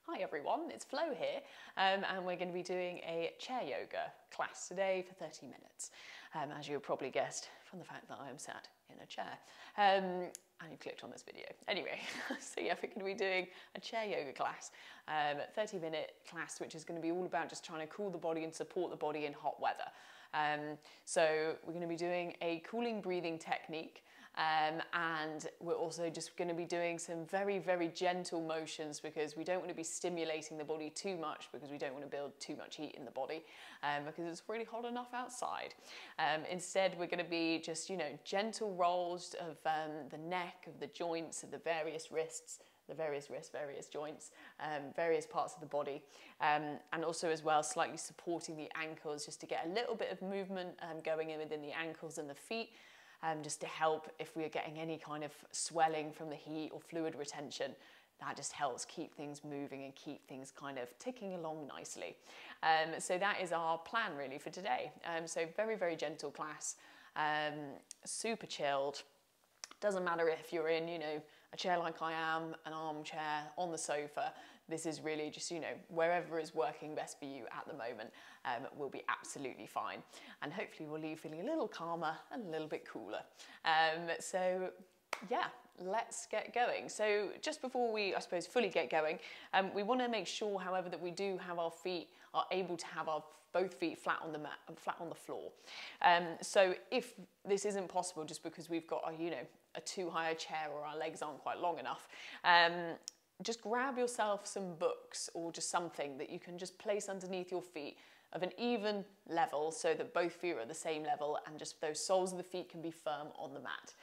Hi everyone, it's Flo here, and we're going to be doing a chair yoga class today for 30 minutes, as you probably guessed from the fact that I am sat in a chair, and you clicked on this video. Anyway, so yeah, we're going to be doing a chair yoga class, 30-minute class, which is going to be all about just trying to cool the body and support the body in hot weather. So we're going to be doing a cooling breathing technique, and we're also just going to be doing some very, very gentle motions because we don't want to be stimulating the body too much because we don't want to build too much heat in the body because it's really hot enough outside. Instead, we're going to be just, gentle rolls of the neck, of the joints, of the various wrists, various joints, various parts of the body, and also as well slightly supporting the ankles just to get a little bit of movement going in within the ankles and the feet, just to help if we're getting any kind of swelling from the heat or fluid retention. That just helps keep things moving and keep things kind of ticking along nicely. So that is our plan really for today. So very, very gentle class, super chilled. Doesn't matter if you're in, a chair like I am, an armchair, on the sofa. This is really just, wherever is working best for you at the moment will be absolutely fine. And hopefully we'll leave feeling a little calmer and a little bit cooler. So yeah, let's get going. So just before we, I suppose, fully get going, we want to make sure, however, that we do have our feet, are able to have our both feet flat on the mat and flat on the floor. So if this isn't possible just because we've got a too high a chair or our legs aren't quite long enough, just grab yourself some books or just something that you can just place underneath your feet of an even level so that both feet are at the same level and just those soles of the feet can be firm on the mat.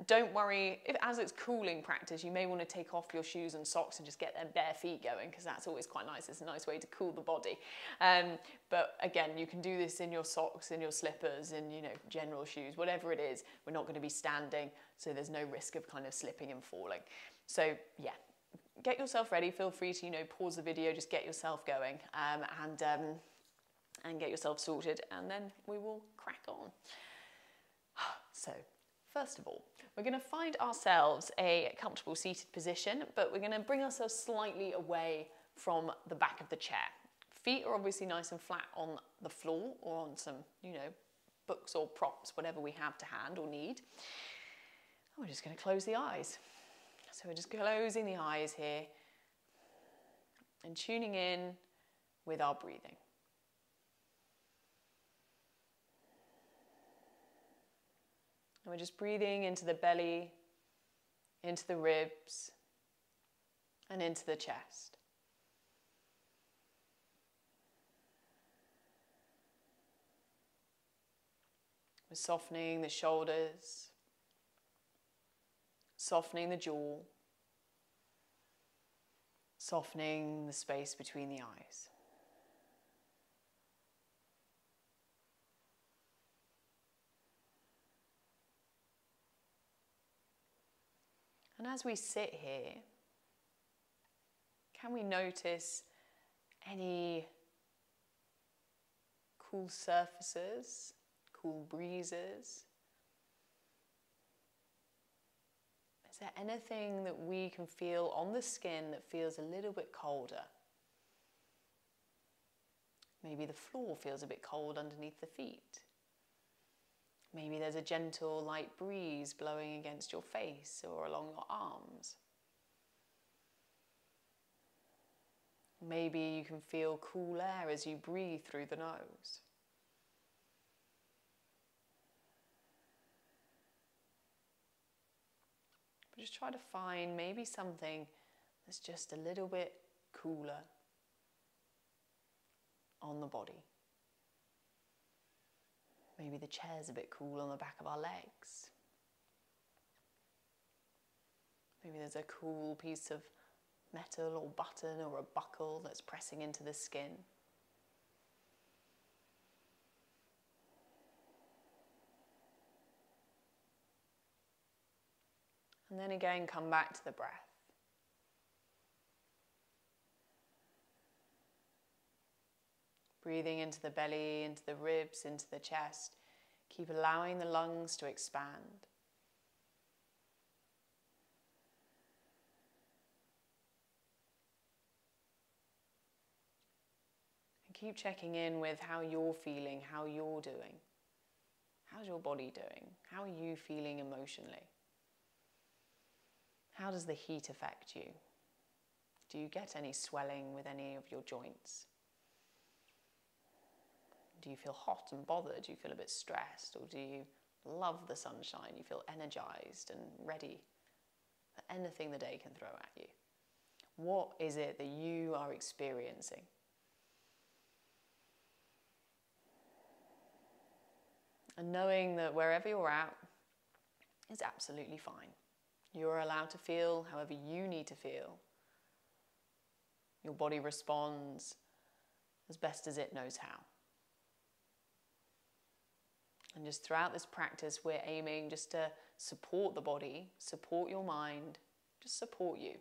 Don't worry, if as it's cooling practice, you may want to take off your shoes and socks and just get their bare feet going because that's always quite nice. It's a nice way to cool the body. But again, you can do this in your socks, in your slippers, in general shoes, whatever it is. We're not going to be standing, so there's no risk of kind of slipping and falling. So yeah, get yourself ready. Feel free to pause the video, just get yourself going, and get yourself sorted, and then we will crack on. So first of all, we're going to find ourselves a comfortable seated position, but we're going to bring ourselves slightly away from the back of the chair. Feet are obviously nice and flat on the floor or on some, books or props, whatever we have to hand or need. And we're just going to close the eyes. So we're just closing the eyes here and tuning in with our breathing. And we're just breathing into the belly, into the ribs, and into the chest. We're softening the shoulders, softening the jaw, softening the space between the eyes. And as we sit here, can we notice any cool surfaces, cool breezes? Is there anything that we can feel on the skin that feels a little bit colder? Maybe the floor feels a bit cold underneath the feet. Maybe there's a gentle light breeze blowing against your face or along your arms. Maybe you can feel cool air as you breathe through the nose. But just try to find maybe something that's just a little bit cooler on the body. Maybe the chair's a bit cool on the back of our legs. Maybe there's a cool piece of metal or button or a buckle that's pressing into the skin. And then again, come back to the breath. Breathing into the belly, into the ribs, into the chest. Keep allowing the lungs to expand. keep checking in with how you're feeling, how you're doing. How's your body doing? How are you feeling emotionally? How does the heat affect you? Do you get any swelling with any of your joints? Do you feel hot and bothered? Do you feel a bit stressed? Or do you love the sunshine? You feel energized and ready for anything the day can throw at you? What is it that you are experiencing? And knowing that wherever you're at is absolutely fine. You're allowed to feel however you need to feel. Your body responds as best as it knows how. And just throughout this practice, we're aiming just to support the body, support your mind, just support you.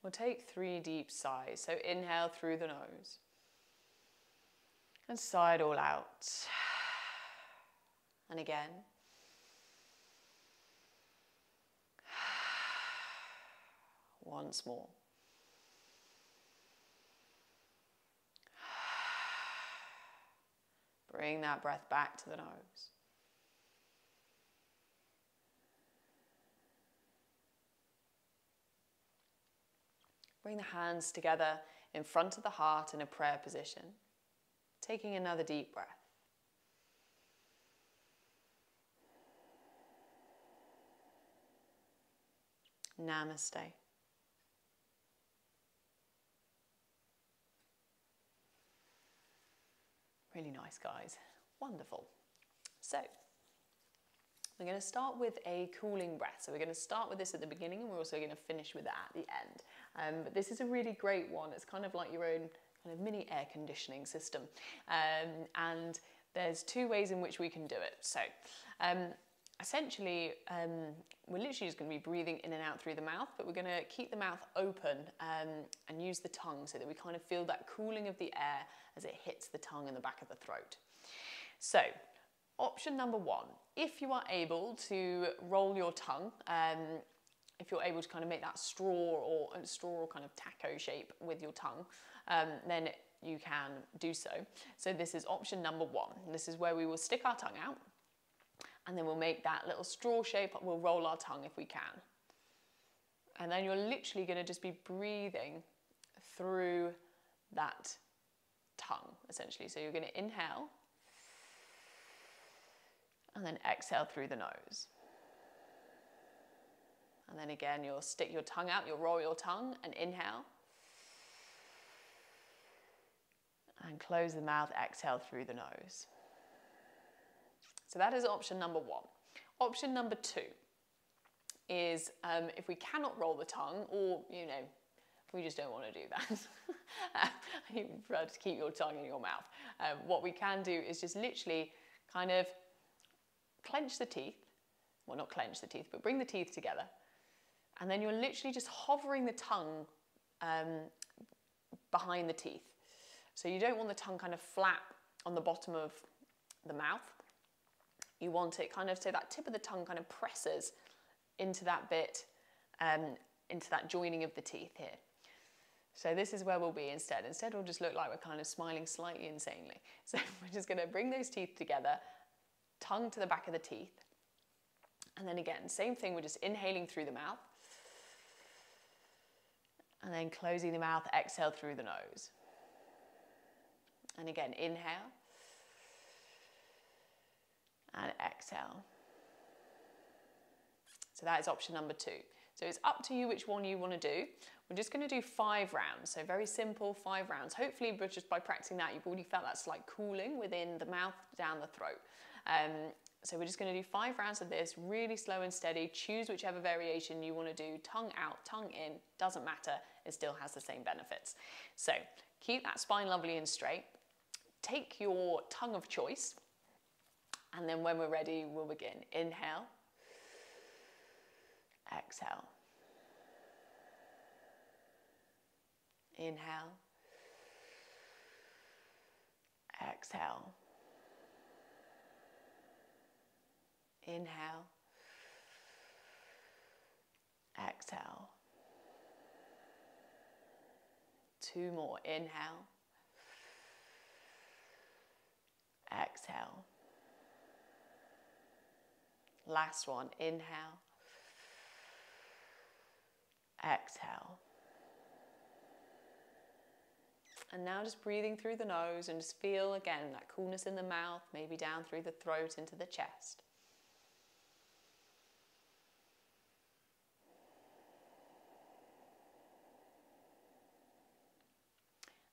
We'll take 3 deep sighs. So inhale through the nose and sigh it all out. And again. Once more. Bring that breath back to the nose. Bring the hands together in front of the heart in a prayer position. Taking another deep breath. Namaste. Really nice, guys. Wonderful. So, we're going to start with a cooling breath. So we're going to start with this at the beginning and we're also going to finish with that at the end. But this is a really great one. It's kind of like your own kind of mini air conditioning system. And there's 2 ways in which we can do it. So essentially, we're literally just going to be breathing in and out through the mouth, but we're going to keep the mouth open and use the tongue so that we kind of feel that cooling of the air as it hits the tongue and the back of the throat. So, option number 1, if you are able to roll your tongue, if you're able to kind of make that straw or kind of taco shape with your tongue, then you can do so. So this is option number 1. This is where we will stick our tongue out and then we'll make that little straw shape. We'll roll our tongue if we can. And then you're literally going to just be breathing through that tongue, essentially. So you're going to inhale and then exhale through the nose. And then again, you'll stick your tongue out, you'll roll your tongue and inhale. And close the mouth, exhale through the nose. So that is option number 1. Option number 2 is if we cannot roll the tongue, or, you know, we just don't want to do that. You prefer to keep your tongue in your mouth. What we can do is just literally kind of clench the teeth. Well, not clench the teeth, but bring the teeth together. And then you're literally just hovering the tongue behind the teeth. So you don't want the tongue kind of flat on the bottom of the mouth. You want it kind of so that tip of the tongue kind of presses into that bit, into that joining of the teeth here. So this is where we'll be instead. Instead, we'll just look like we're kind of smiling slightly insanely. So we're just going to bring those teeth together, tongue to the back of the teeth. And then again, same thing, we're just inhaling through the mouth. And then closing the mouth, exhale through the nose. And again, inhale. And exhale. So that is option number 2. So it's up to you which one you want to do. We're just going to do 5 rounds. So very simple, 5 rounds. Hopefully, but just by practicing that, you've already felt that slight cooling within the mouth, down the throat. So we're just going to do 5 rounds of this, really slow and steady. Choose whichever variation you want to do. Tongue out, tongue in, doesn't matter. It still has the same benefits. So keep that spine lovely and straight. Take your tongue of choice. And then when we're ready, we'll begin. Inhale. Exhale. Inhale. Exhale. Inhale. Exhale. 2 more. Inhale. Exhale. Last one. Inhale. Exhale. And now just breathing through the nose and just feel again that coolness in the mouth, maybe down through the throat into the chest.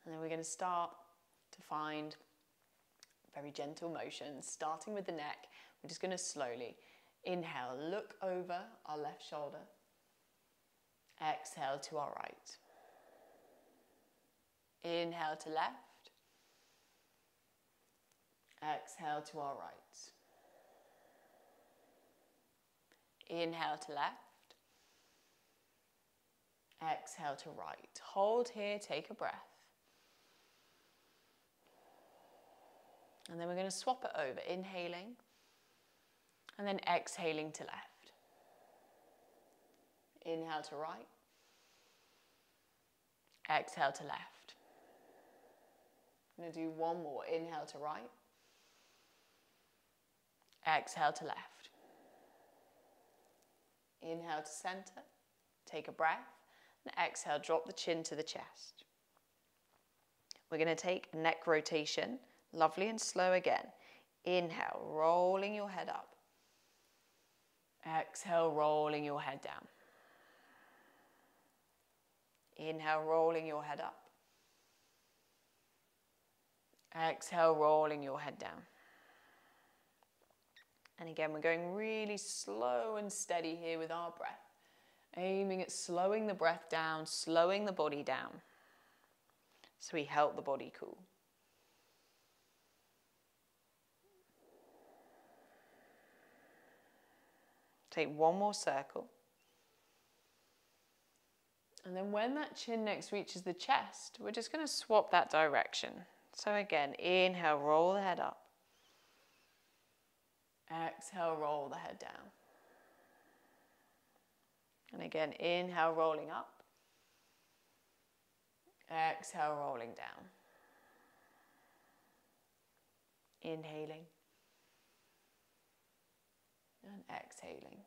And then we're going to start to find very gentle motions, starting with the neck. We're just going to slowly inhale, look over our left shoulder. Exhale to our right. Inhale to left. Exhale to our right. Inhale to left. Exhale to right. Hold here, take a breath. And then we're going to swap it over, inhaling and then exhaling to left. Inhale to right. Exhale to left. I'm going to do one more. Inhale to right. Exhale to left. Inhale to center. Take a breath. And exhale, drop the chin to the chest. We're going to take a neck rotation. Lovely and slow again. Inhale, rolling your head up. Exhale, rolling your head down. Inhale, rolling your head up. Exhale, rolling your head down. And again, we're going really slow and steady here with our breath. Aiming at slowing the breath down, slowing the body down. So we help the body cool. Take one more circle. And then when that chin next reaches the chest, we're just going to swap that direction. So again, inhale, roll the head up. Exhale, roll the head down. And again, inhale, rolling up. Exhale, rolling down. Inhaling. And exhaling.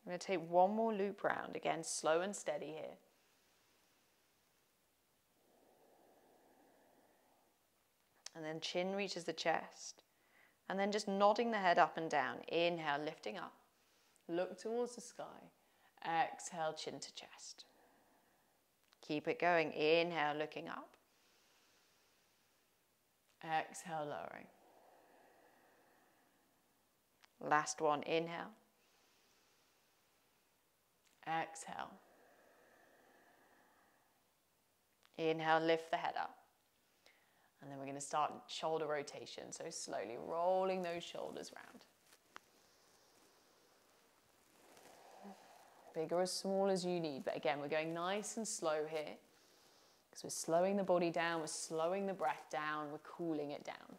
I'm going to take one more loop round. Again, slow and steady here. And then chin reaches the chest. And then just nodding the head up and down. Inhale, lifting up. Look towards the sky. Exhale, chin to chest. Keep it going. Inhale, looking up. Exhale, lowering. Last one, inhale. Exhale. Inhale, lift the head up. And then we're going to start shoulder rotation. So slowly rolling those shoulders round. Big or as small as you need. But again, we're going nice and slow here. Because we're slowing the body down, we're slowing the breath down, we're cooling it down.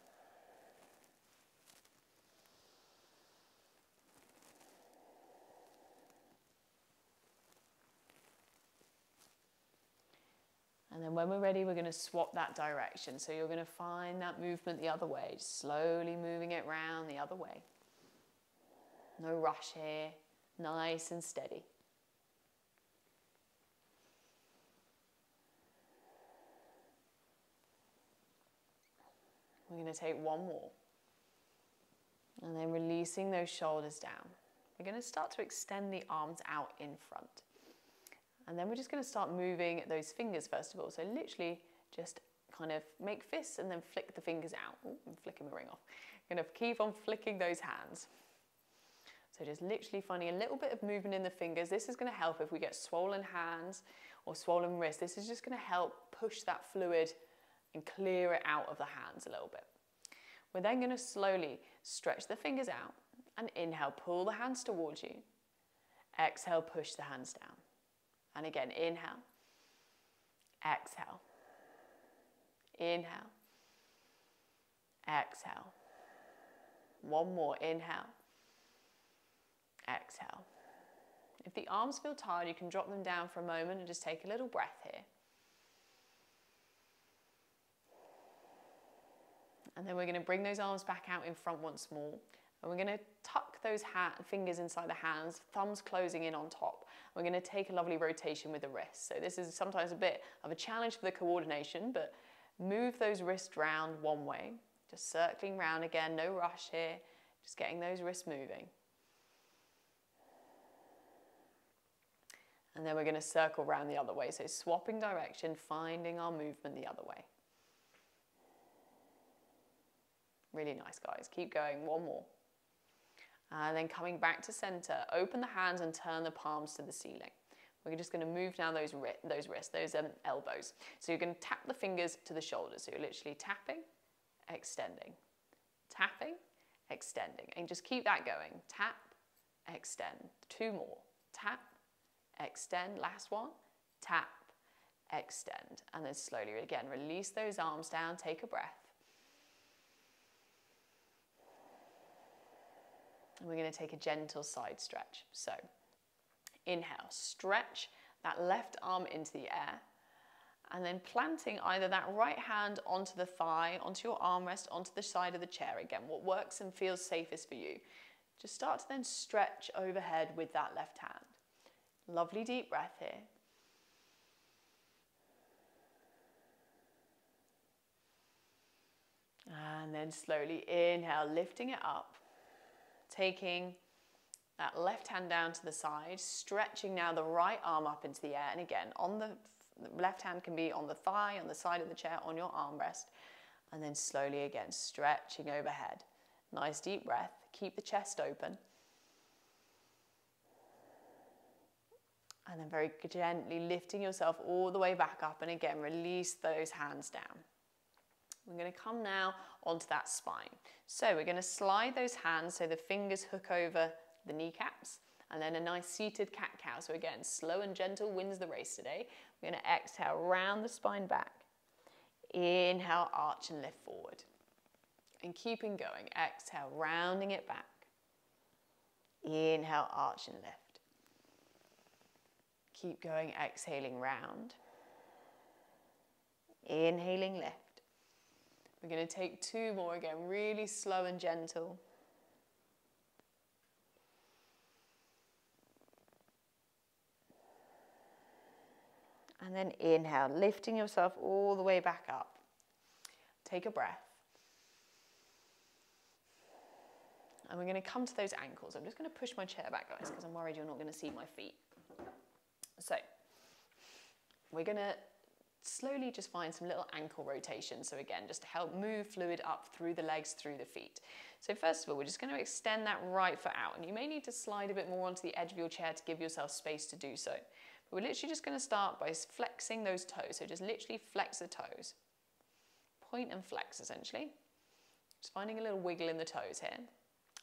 And then when we're ready, we're going to swap that direction. So you're going to find that movement the other way, just slowly moving it round the other way. No rush here, nice and steady. We're going to take one more. And then releasing those shoulders down. We're going to start to extend the arms out in front. And then we're just going to start moving those fingers first of all. So literally just kind of make fists and then flick the fingers out. Ooh, I'm flicking my ring off. I'm going to keep on flicking those hands. So just literally finding a little bit of movement in the fingers. This is going to help if we get swollen hands or swollen wrists. This is just going to help push that fluid and clear it out of the hands a little bit. We're then going to slowly stretch the fingers out and inhale, pull the hands towards you. Exhale, push the hands down. And again, inhale, exhale, inhale, exhale. One more, inhale, exhale. If the arms feel tired, you can drop them down for a moment and just take a little breath here. And then we're going to bring those arms back out in front once more. And we're going to tuck those fingers inside the hands, thumbs closing in on top. We're going to take a lovely rotation with the wrists. So this is sometimes a bit of a challenge for the coordination, but move those wrists round one way. Just circling round again, no rush here. Just getting those wrists moving. And then we're going to circle round the other way. So swapping direction, finding our movement the other way. Really nice, guys. Keep going. One more. And then coming back to center, open the hands and turn the palms to the ceiling. We're just going to move now those wrists, those elbows. So you're going to tap the fingers to the shoulders. So you're literally tapping, extending, tapping, extending. And just keep that going. Tap, extend. Two more. Tap, extend. Last one. Tap, extend. And then slowly again, release those arms down. Take a breath. And we're going to take a gentle side stretch. So inhale, stretch that left arm into the air, and then planting either that right hand onto the thigh, onto your armrest, onto the side of the chair. Again, what works and feels safest for you. Just start to then stretch overhead with that left hand. Lovely deep breath here. And then slowly inhale, lifting it up. Taking that left hand down to the side, stretching now the right arm up into the air. And again, on the left hand can be on the thigh, on the side of the chair, on your armrest. And then slowly again, stretching overhead. Nice deep breath. Keep the chest open. And then very gently lifting yourself all the way back up. And again, release those hands down. We're going to come now onto that spine. So we're going to slide those hands so the fingers hook over the kneecaps, and then a nice seated cat-cow. So again, slow and gentle wins the race today. We're going to exhale, round the spine back. Inhale, arch and lift forward. And keeping going. Exhale, rounding it back. Inhale, arch and lift. Keep going, exhaling round. Inhaling, lift. We're going to take two more again, really slow and gentle. And then inhale, lifting yourself all the way back up. Take a breath. And we're going to come to those ankles. I'm just going to push my chair back, guys, because I'm worried you're not going to see my feet. So we're going to slowly just find some little ankle rotations. So again, just to help move fluid up through the legs, through the feet. So first of all, we're just going to extend that right foot out. And you may need to slide a bit more onto the edge of your chair to give yourself space to do so. But we're literally just going to start by flexing those toes. So just literally flex the toes. Point and flex, essentially. Just finding a little wiggle in the toes here.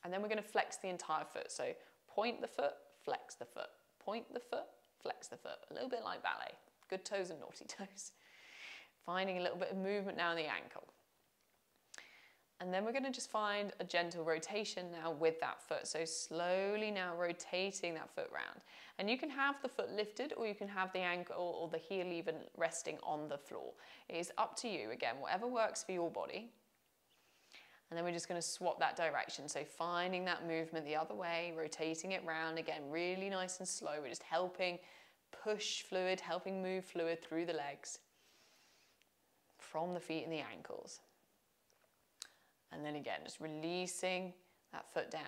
And then we're going to flex the entire foot. So point the foot, flex the foot. Point the foot, flex the foot. A little bit like ballet. Good toes and naughty toes. Finding a little bit of movement now in the ankle. And then we're going to just find a gentle rotation now with that foot. So slowly now rotating that foot round. And you can have the foot lifted, or you can have the ankle or the heel even resting on the floor. It is up to you. Again, whatever works for your body. And then we're just going to swap that direction. So finding that movement the other way, rotating it round. Again, really nice and slow. We're just helping push fluid, helping move fluid through the legs, from the feet and the ankles. And then again, just releasing that foot down.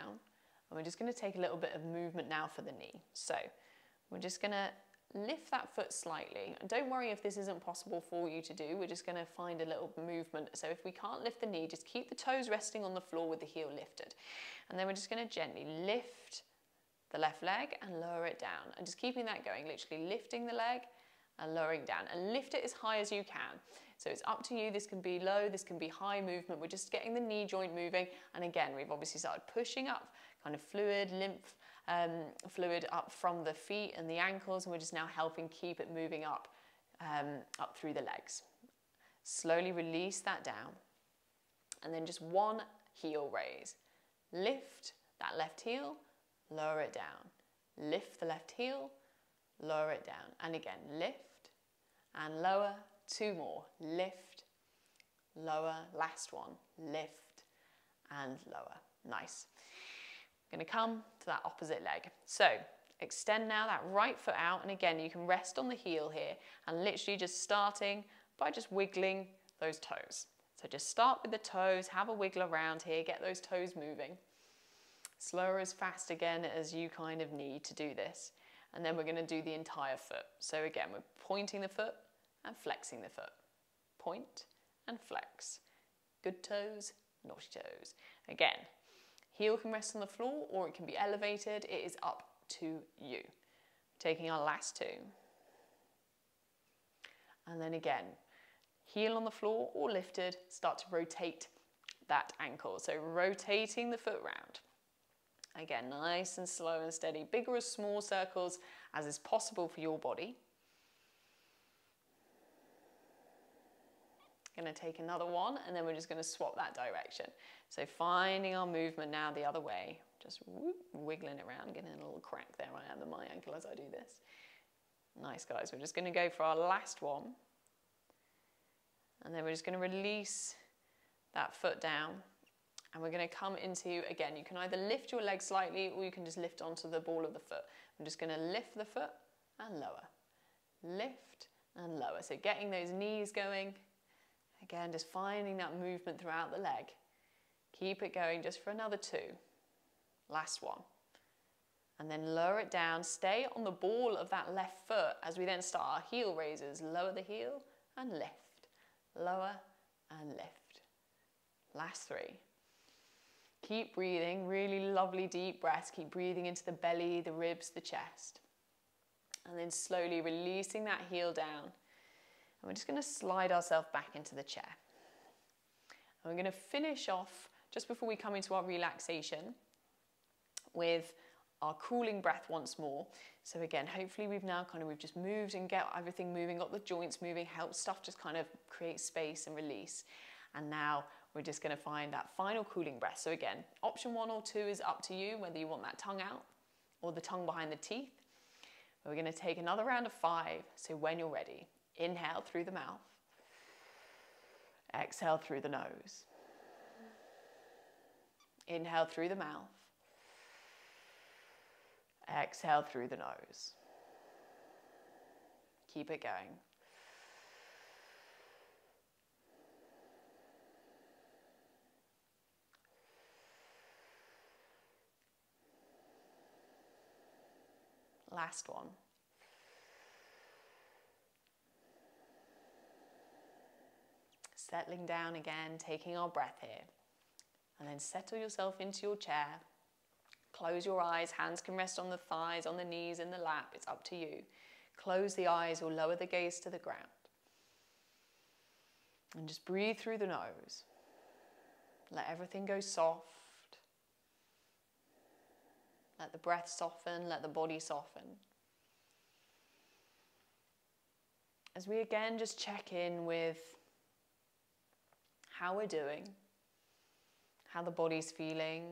And we're just going to take a little bit of movement now for the knee. So we're just going to lift that foot slightly. And don't worry if this isn't possible for you to do. We're just going to find a little movement. So if we can't lift the knee, just keep the toes resting on the floor with the heel lifted. And then we're just going to gently lift the left leg and lower it down. And just keeping that going, literally lifting the leg and lowering down. And lift it as high as you can. So it's up to you. This can be low, this can be high movement. We're just getting the knee joint moving. And again, we've obviously started pushing up kind of fluid, lymph fluid up from the feet and the ankles. And we're just now helping keep it moving up, up through the legs. Slowly release that down. And then just one heel raise. Lift that left heel. Lower it down. lift the left heel, lower it down. And again, lift and lower, 2 more, lift, lower, last one, lift and lower. Nice. I'm going to come to that opposite leg. So extend now that right foot out, and again, you can rest on the heel here and literally just starting by just wiggling those toes. So just start with the toes, have a wiggle around here, get those toes moving. Slow or as fast again as you kind of need to do this. And then we're going to do the entire foot. So again, we're pointing the foot and flexing the foot. Point and flex. Good toes, naughty toes. Again, heel can rest on the floor or it can be elevated. It is up to you. Taking our last 2. And then again, heel on the floor or lifted, start to rotate that ankle. So rotating the foot round. Again, nice and slow and steady, big or small circles as is possible for your body. Going to take another one, and then we're just going to swap that direction. So finding our movement now the other way, just wiggling it around, getting a little crack there I am in my ankle as I do this. Nice, guys. We're just going to go for our last one. And then we're just going to release that foot down. And we're going to come into, again, you can either lift your leg slightly or you can just lift onto the ball of the foot. I'm just going to lift the foot and lower. Lift and lower. So getting those knees going. Again, just finding that movement throughout the leg. Keep it going just for another 2. Last one. And then lower it down. Stay on the ball of that left foot as we then start our heel raises. Lower the heel and lift. Lower and lift. Last 3. Keep breathing, really lovely deep breaths. Keep breathing into the belly, the ribs, the chest. And then slowly releasing that heel down. And we're just going to slide ourselves back into the chair. And we're going to finish off, just before we come into our relaxation, with our cooling breath once more. So again, hopefully we've just moved and get everything moving, got the joints moving, help stuff just kind of create space and release. And now we're just going to find that final cooling breath. So again, option 1 or 2 is up to you, whether you want that tongue out or the tongue behind the teeth. We're going to take another round of 5. So when you're ready, inhale through the mouth. Exhale through the nose. Inhale through the mouth. Exhale through the nose. Keep it going. Last one. Settling down again, taking our breath here. And then settle yourself into your chair. Close your eyes, hands can rest on the thighs, on the knees, in the lap, it's up to you. Close the eyes or lower the gaze to the ground. And just breathe through the nose. Let everything go soft. Let the breath soften, let the body soften. As we again just check in with how we're doing, how the body's feeling,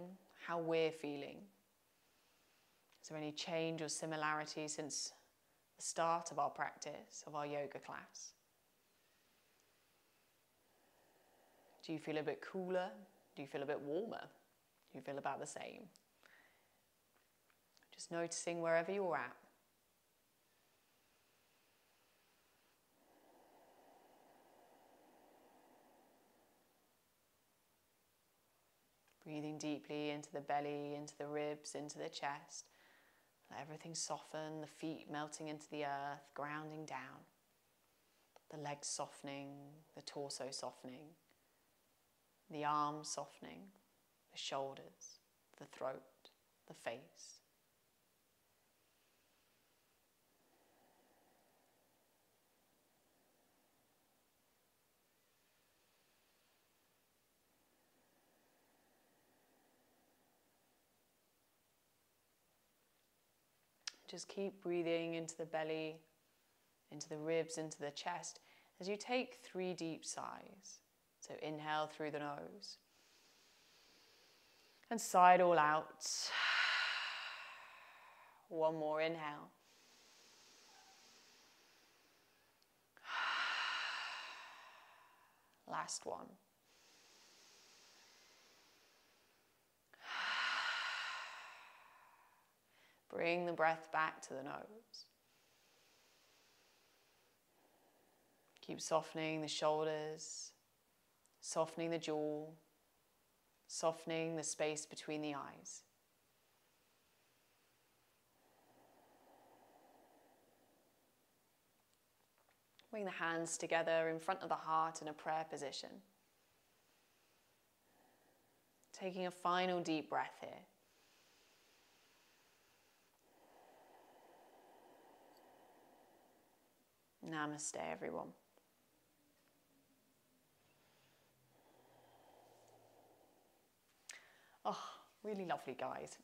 how we're feeling. Is there any change or similarity since the start of our practice, of our yoga class? Do you feel a bit cooler? Do you feel a bit warmer? Do you feel about the same? Just noticing wherever you're at. Breathing deeply into the belly, into the ribs, into the chest. Let everything soften, the feet melting into the earth, grounding down. The legs softening, the torso softening. The arms softening, the shoulders, the throat, the face. Just keep breathing into the belly, into the ribs, into the chest as you take 3 deep sighs. So inhale through the nose and sigh it all out. One more inhale. Last one. Bring the breath back to the nose. Keep softening the shoulders, softening the jaw, softening the space between the eyes. Bring the hands together in front of the heart in a prayer position. Taking a final deep breath here. Namaste, everyone. Oh, really lovely, guys.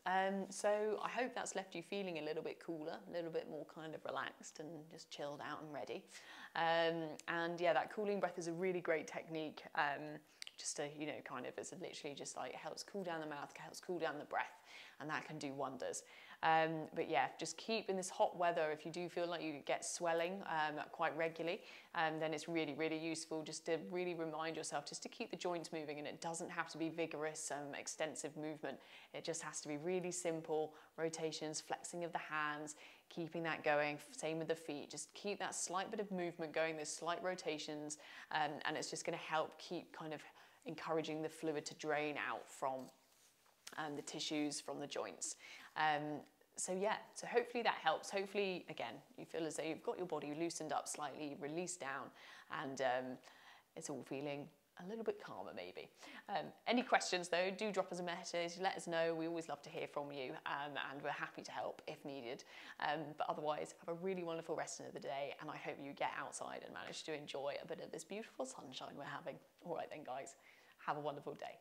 So I hope that's left you feeling a little bit cooler, a little bit more kind of relaxed and just chilled out and ready. And yeah, that cooling breath is a really great technique. Just to, kind of, it's literally just like, it helps cool down the mouth, helps cool down the breath, and that can do wonders. But yeah, just keep in this hot weather, if you do feel like you get swelling quite regularly, then it's really, really useful just to really remind yourself just to keep the joints moving, and it doesn't have to be vigorous, extensive movement. It just has to be really simple rotations, flexing of the hands, keeping that going. Same with the feet, just keep that slight bit of movement going, those slight rotations, and it's just going to help keep kind of encouraging the fluid to drain out from the tissues, from the joints. So yeah, so hopefully that helps. Hopefully, again, you feel as though you've got your body loosened up slightly, released down, and it's all feeling a little bit calmer maybe. Any questions though, do drop us a message, let us know. We always love to hear from you, and we're happy to help if needed. But otherwise, have a really wonderful rest of the day, and I hope you get outside and manage to enjoy a bit of this beautiful sunshine we're having. All right then, guys, have a wonderful day.